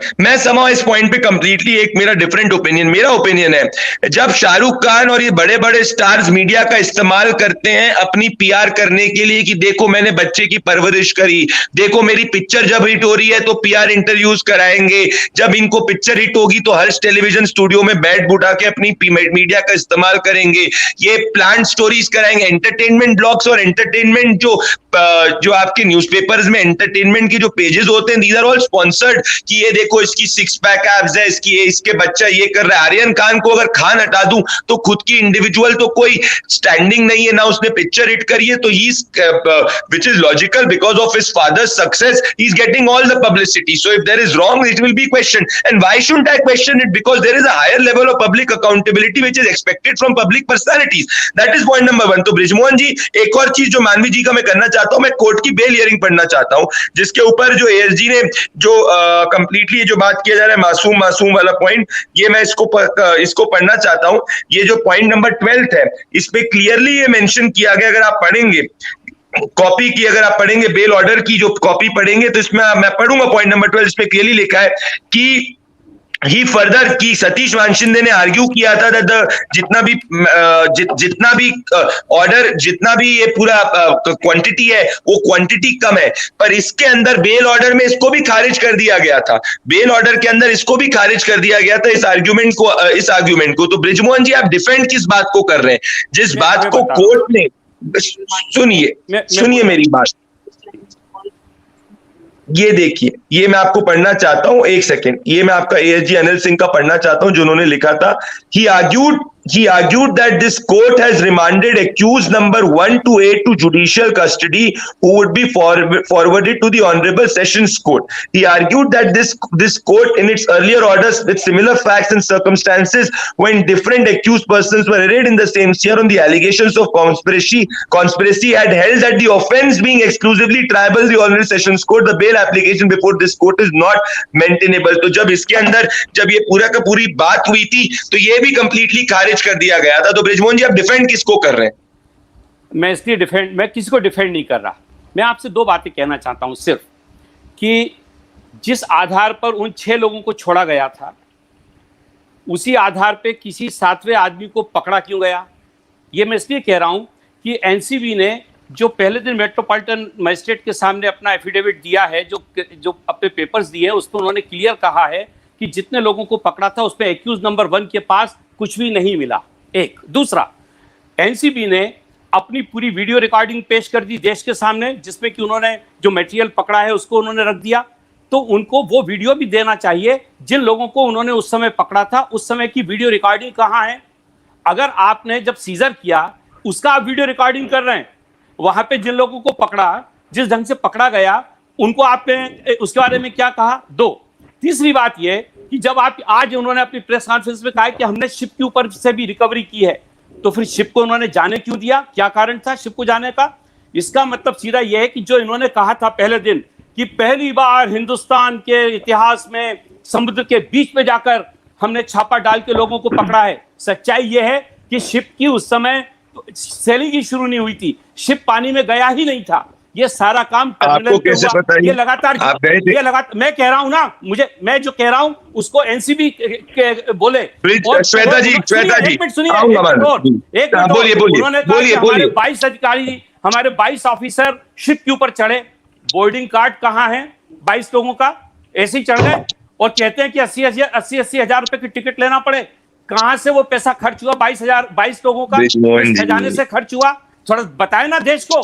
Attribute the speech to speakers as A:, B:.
A: Point, मैं समाउ इस point पे कंप्लीटली एक मेरा डिफरेंट ओपिनियन, मेरा ओपिनियन है, जब शाहरुख खान और ये बड़े बड़े स्टार्स मीडिया का इस्तेमाल करते हैं अपनी पीआर करने के लिए कि देखो मैंने बच्चे की परवरिश करी, देखो मेरी पिक्चर जब हिट हो रही है तो पीआर इंटरव्यूज कराएंगे, जब इनको पिक्चर हिट होगी तो हर्ष टेलीविजन स्टूडियो में बैठ बुठा के अपनी मीडिया का इस्तेमाल करेंगे, ये प्लान स्टोरीज कराएंगे, एंटरटेनमेंट ब्लॉग्स और एंटरटेनमेंट जो आपके न्यूज़पेपर्स में एंटरटेनमेंट के जो पेजेस होते हैं, दीज आर ऑल स्पॉन्सर्ड कि ये देखो इसकी सिक्स पैक एब्स है, इसके बच्चा ये कर रहा है। आर्यन खान को अगर खान हटा दूं तो खुद की इंडिविजुअल तो कोई स्टैंडिंग नहीं है ना, उसने पिक्चर हिट करी है, तो ही which is logical because of his father's success he's getting all the publicity, so if there is wrong it will be questioned, and why shouldn't I question it? Because there is a higher level of public accountability which is expected from public personalities. That is point number one. तो ब्रिजमोहन जी, एक और चीज जो मानवी जी का मैं करना चाहता हूं, मैं कोर्ट की बेल हियरिंग पढ़ना चाहता हूं जिसके ऊपर जो एएसजी ने जो कंप्लीटली जो बात किया जा रहा है मासूम मासूम वाला पॉइंट, ये मैं इसको पढ़ना चाहता हूं। ये जो पॉइंट नंबर 12 है इस पे क्लियरली ये मेंशन किया गया, अगर आप पढ़ेंगे कॉपी की, अगर आप पढ़ेंगे बेल ऑर्डर की जो कॉपी पढ़ेंगे तो इसमें मैं पढ़ूंगा पॉइंट नंबर 12, इसमें क्लियरली लिखा है कि ही फर्दर की सतीश वानशिंदे ने आर्ग्यू किया था जितना भी ऑर्डर, जितना भी ये पूरा क्वांटिटी है वो क्वांटिटी कम है, पर इसके अंदर बेल ऑर्डर में इसको भी खारिज कर दिया गया था, बेल ऑर्डर के अंदर इसको भी खारिज कर दिया गया था, इस आर्ग्यूमेंट को। तो ब्रिजमोहन जी, आप डिफेंड किस बात को कर रहे हैं? जिस बात को कोर्ट ने, सुनिए मेरी बात, ये देखिए, ये मैं आपको पढ़ना चाहता हूं, एक सेकेंड, ये मैं आपका एएसजी अनिल सिंह का पढ़ना चाहता हूं जो उन्होंने लिखा था। He argued that this court has remanded accused number 1 to 8 to judicial custody, who would be forwarded to the Honorable Sessions Court. He argued that this court, in its earlier orders with similar facts and circumstances, when different accused persons were arraigned in the same year on the allegations of conspiracy, had held that the offence being exclusively tribal, the Honorable Sessions Court, the bail application before this court is not maintainable. तो जब इसके अंदर जब ये पूरा का पूरी बात हुई थी तो ये भी कंप्लीटली खारिज कर दिया गया था। तो ब्रिजमोहन जी, आप डिफेंड किसको कर रहे हैं?
B: मैं किसी को डिफेंड नहीं कर रहा। मैं आपसे दो बातें कहना चाहता हूं सिर्फ, कि जिस आधार पर उन 6 लोगों को छोड़ा गया था उसी आधार पे किसी 7वें आदमी को पकड़ा क्यों गया? ये मैं इसलिए कह रहा हूं कि एनसीबी ने जो पहले दिन मेट्रोपॉलिटन मजिस्ट्रेट के सामने अपना एफिडेविट दिया है, जो अपने पेपर्स दिए हैं, उसमें उन्होंने क्लियर कहा है कि जितने लोगों को पकड़ा था उसमें एक्यूज नंबर 1 के पास कुछ भी नहीं मिला। एक दूसरा, एनसीबी ने अपनी पूरी वीडियो रिकॉर्डिंग पेश कर दी देश के सामने, जिसमें कि उन्होंने जो मटेरियल पकड़ा है उसको उन्होंने रख दिया। तो उनको वो वीडियो भी देना चाहिए जिन लोगों को उन्होंने उस समय पकड़ा था, उस समय की वीडियो रिकॉर्डिंग कहाँ है? अगर आपने जब सीजर किया उसका आप वीडियो रिकॉर्डिंग कर रहे हैं, वहां पे जिन लोगों को पकड़ा, जिस ढंग से पकड़ा गया, उनको आपने उसके बारे में क्या कहा? 2। तीसरी बात यह कि जब आप आज उन्होंने अपनी प्रेस कॉन्फ्रेंस में कहा कि हमने शिप के ऊपर से भी रिकवरी की है, तो फिर शिप को उन्होंने जाने क्यों दिया? क्या कारण था शिप को जाने का? इसका मतलब सीधा यह है कि जो इन्होंने कहा था पहले दिन कि पहली बार हिंदुस्तान के इतिहास में समुद्र के बीच में जाकर हमने छापा डाल के लोगों को पकड़ा है, सच्चाई यह है कि शिप की उस समय सेलिंग ही शुरू नहीं हुई थी, शिप पानी में गया ही नहीं था। ये सारा काम
A: आपको कैसे पता?
B: ये लगातार मैं कह रहा हूं ना, मैं जो कह रहा हूं उसको एनसीबी के बोले।
A: श्वेता जी,
B: एक मिनट सुनिए, उन्होंने कहा कि हमारे 22 अधिकारी, हमारे 22 ऑफिसर शिप के ऊपर चढ़े, बोर्डिंग कार्ड कहाँ है 22 लोगों का? ऐसे ही चढ़ गए और कहते हैं कि 80 हजार रुपए की टिकट लेना पड़े। कहां से वो पैसा खर्च हुआ? 22 लोगों का खजाने से खर्च हुआ? थोड़ा बताए ना देश को।